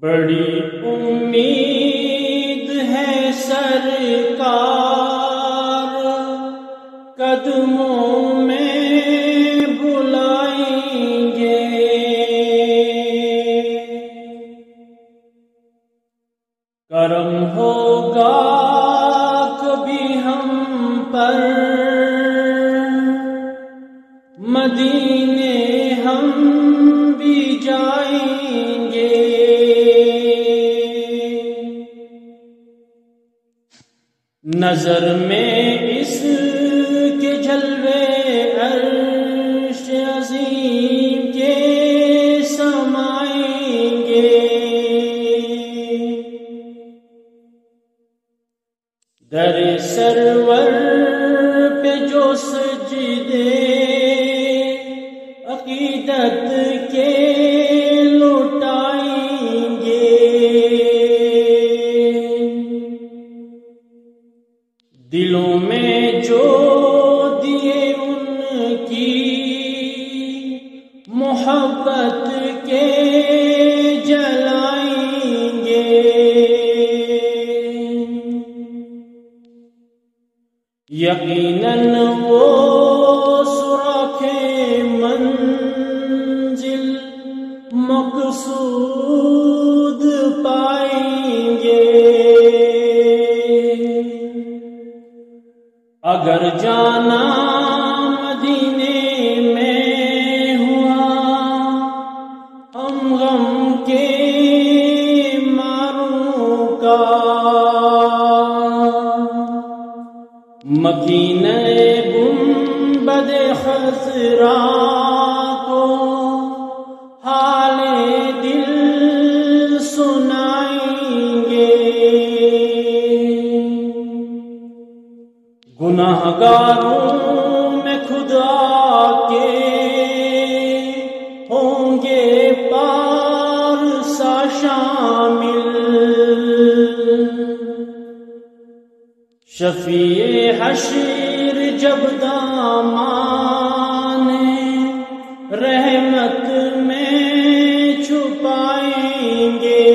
بڑی امید ہے سرکار قدموں میں بلائیں گے، کرم ہوگا کبھی ہم پر، مدینے ہم بھی جائیں گے۔ نظر میں اس کے جلوے عرش عظیم کے سمائیں گے، در سرور پہ جو سجدے عقیدت کے لٹائیں گے، دلوں میں جو دیے ان کی محبت کے جلائیں گے، یقیناً وہ سوراخ منزل مقصود پائیں گے، اگر جانا مدینے میں ہوا ہم غم کے ماروں کا، مکین گنبد خضرا کو حال دل سنائیں گے، گناہگاروں میں خدا کے ہوں گے پارسا شامل، شفیع حشر جب دامان رحمت میں چھپائیں گے،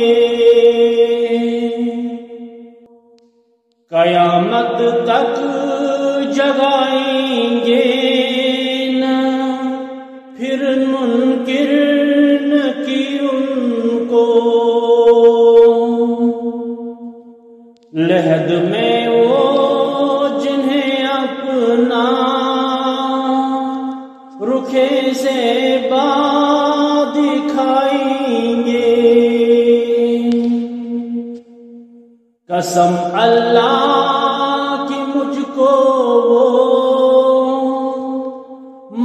قیامت تک جگائیں گے نہ پھر منکر نہ کی ان کو، لحد میں وہ جنہیں اپنا رکھے سے بات دکھائیں گے، قسم اللہ کی مجھ کو وہ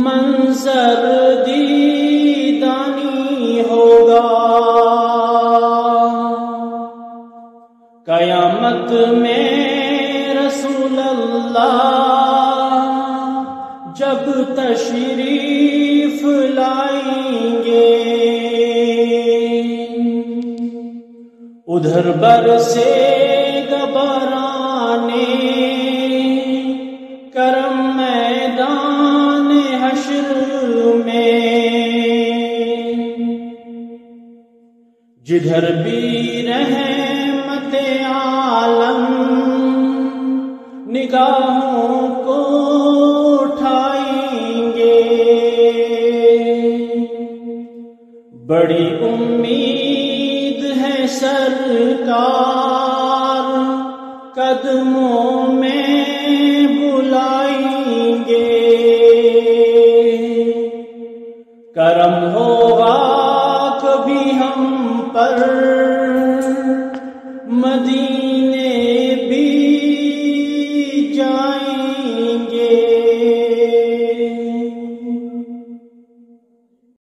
منظر دیدانی ہوگا، قیامت میں رسول اللہ جب تشریف لائیں گے، ادھر برسے گا بارانِ کرم میدان حشر میں، جدھر بھی رحمت عالم نگاہوں کو اٹھائیں گے، بڑی امید ہے سرکار قدموں میں بلائیں گے، کرم ہوگا کبھی ہم پر،